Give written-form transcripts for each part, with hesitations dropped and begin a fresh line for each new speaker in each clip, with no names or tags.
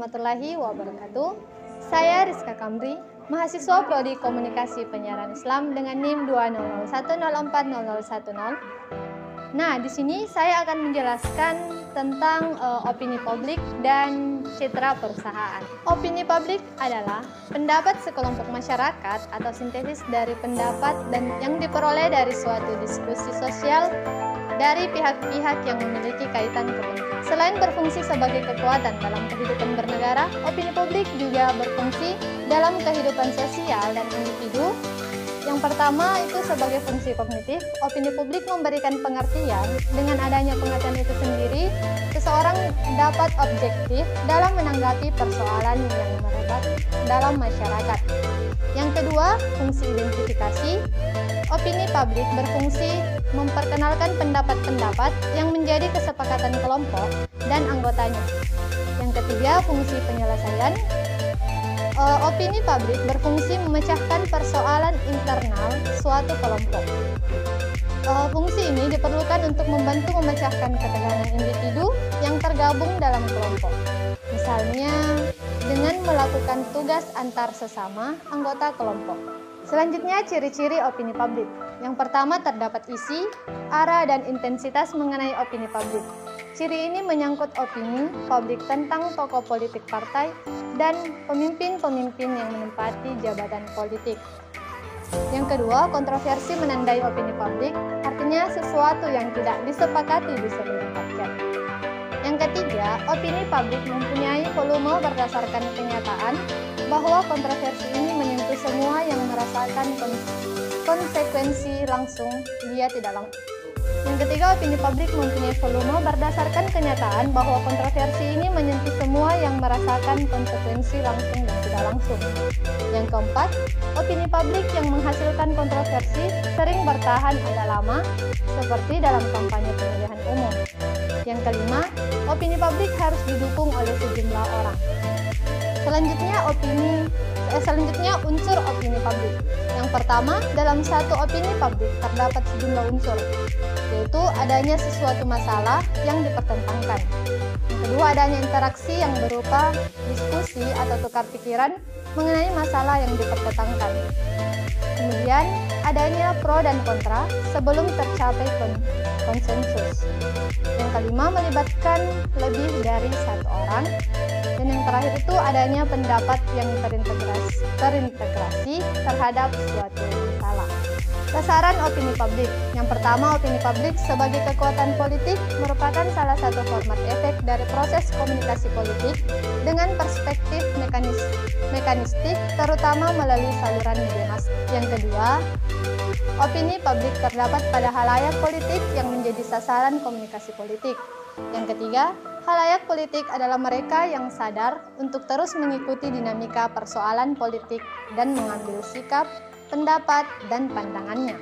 warahmatullahi wabarakatuh. Saya Rizka Kamri, mahasiswa Prodi Komunikasi Penyiaran Islam dengan NIM 200104010. Nah, di sini saya akan menjelaskan tentang opini publik dan citra perusahaan. Opini publik adalah pendapat sekelompok masyarakat atau sintesis dari pendapat dan yang diperoleh dari suatu diskusi sosial dari pihak-pihak yang memiliki kaitan kepentingan. Selain berfungsi sebagai kekuatan dalam kehidupan bernegara, opini publik juga berfungsi dalam kehidupan sosial dan individu. Yang pertama itu sebagai fungsi kognitif, opini publik memberikan pengertian. Dengan adanya pengertian itu sendiri, seseorang dapat objektif dalam menanggapi persoalan yang merebak dalam masyarakat. Yang kedua, fungsi identifikasi. Opini publik berfungsi memperkenalkan pendapat-pendapat yang menjadi kesepakatan kelompok dan anggotanya. Yang ketiga, fungsi penyelesaian. Opini publik berfungsi memecahkan persoalan internal suatu kelompok. Fungsi ini diperlukan untuk membantu memecahkan ketegangan individu yang tergabung dalam kelompok. Misalnya, dengan melakukan tugas antar sesama anggota kelompok. Selanjutnya, ciri-ciri opini publik. Yang pertama, terdapat isi, arah, dan intensitas mengenai opini publik. Ciri ini menyangkut opini publik tentang tokoh politik partai dan pemimpin-pemimpin yang menempati jabatan politik. Yang kedua, kontroversi menandai opini publik, artinya sesuatu yang tidak disepakati di seluruh rakyat. Yang ketiga, opini publik mempunyai volume berdasarkan kenyataan bahwa kontroversi ini menyentuh semua yang merasakan konsekuensi langsung, dia tidak langsung. Yang ketiga, opini publik mempunyai volume berdasarkan kenyataan bahwa kontroversi ini menyentuh semua yang merasakan konsekuensi langsung dan tidak langsung. Yang keempat, opini publik yang menghasilkan kontroversi sering bertahan agak lama, seperti dalam kampanye pemilihan umum. Yang kelima, opini publik harus didukung oleh sejumlah orang. Selanjutnya unsur opini publik. Yang pertama, dalam satu opini publik terdapat sejumlah unsur, yaitu adanya sesuatu masalah yang dipertentangkan. Yang kedua, adanya interaksi yang berupa diskusi atau tukar pikiran mengenai masalah yang dipertentangkan. Kemudian, adanya pro dan kontra sebelum tercapai konsensus. Yang kelima, melibatkan lebih dari satu orang. Dan yang terakhir itu adanya pendapat yang terintegrasi terhadap suatu masalah. Sasaran opini publik. Yang pertama, opini publik sebagai kekuatan politik merupakan salah satu format efek dari proses komunikasi politik dengan perspektif mekanistik, terutama melalui saluran media massa. Yang kedua, opini publik terdapat pada halayak politik yang menjadi sasaran komunikasi politik. Yang ketiga, halayak politik adalah mereka yang sadar untuk terus mengikuti dinamika persoalan politik dan mengambil sikap, pendapat, dan pandangannya.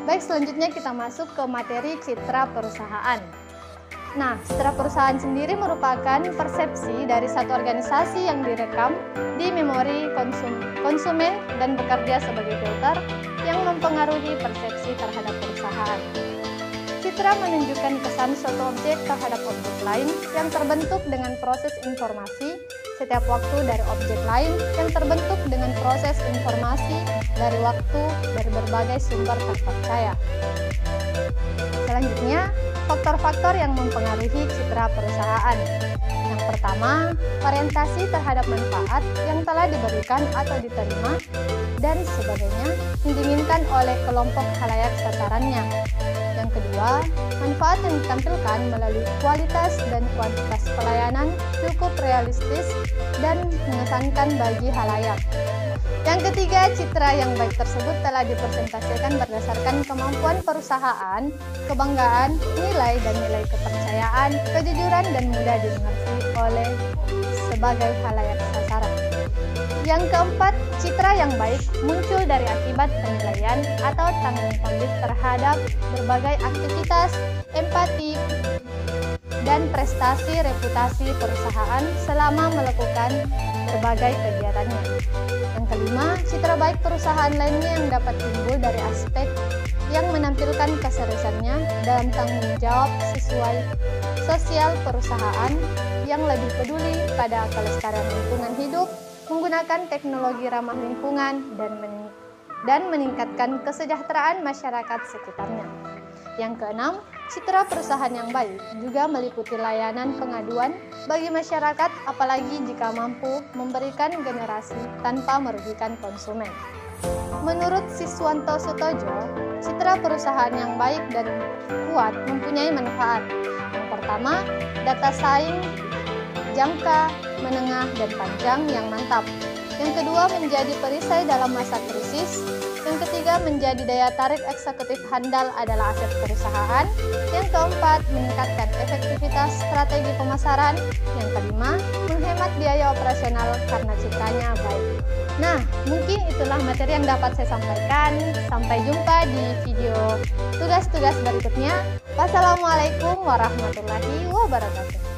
Baik, selanjutnya kita masuk ke materi citra perusahaan. Nah, citra perusahaan sendiri merupakan persepsi dari satu organisasi yang direkam di memori konsumen dan bekerja sebagai filter yang mempengaruhi persepsi terhadap perusahaan. Citra menunjukkan kesan suatu objek terhadap objek lain yang terbentuk dengan proses informasi setiap waktu dari objek lain yang terbentuk dengan proses informasi dari waktu dari berbagai sumber terpercaya. Selanjutnya, faktor-faktor yang mempengaruhi citra perusahaan. Yang pertama, orientasi terhadap manfaat yang telah diberikan atau diterima dan sebagainya diinginkan oleh kelompok halayak sasarannya. Yang kedua, manfaat yang ditampilkan melalui kualitas dan kuantitas pelayanan cukup realistis dan mengesankan bagi halayak. Yang ketiga, citra yang baik tersebut telah dipresentasikan berdasarkan kemampuan perusahaan, kebanggaan, nilai dan nilai kepercayaan, kejujuran dan mudah dimengerti oleh sebagai halayak sasaran. Yang keempat, citra yang baik muncul dari akibat penilaian atau tanggung publik terhadap berbagai aktivitas, empati, dan prestasi reputasi perusahaan selama melakukan berbagai kegiatannya. Yang kelima, citra baik perusahaan lainnya yang dapat timbul dari aspek yang menampilkan keseriusannya dalam tanggung jawab
sosial perusahaan yang lebih peduli pada kelestarian lingkungan hidup, menggunakan teknologi ramah lingkungan, dan meningkatkan kesejahteraan masyarakat sekitarnya. Yang keenam, citra perusahaan yang baik juga meliputi layanan pengaduan bagi masyarakat, apalagi jika mampu memberikan generasi tanpa merugikan konsumen. Menurut Siswanto Sutojo, citra perusahaan yang baik dan kuat mempunyai manfaat. Yang pertama, data saing jangka, menengah, dan panjang yang mantap. Yang kedua, menjadi perisai dalam masa krisis. Yang ketiga, menjadi daya tarik eksekutif handal adalah aset perusahaan. Yang keempat, meningkatkan efektivitas strategi pemasaran. Yang kelima, menghemat biaya operasional karena citranya baik. Nah, mungkin itulah materi yang dapat saya sampaikan. Sampai jumpa di video tugas-tugas berikutnya. Wassalamualaikum warahmatullahi wabarakatuh.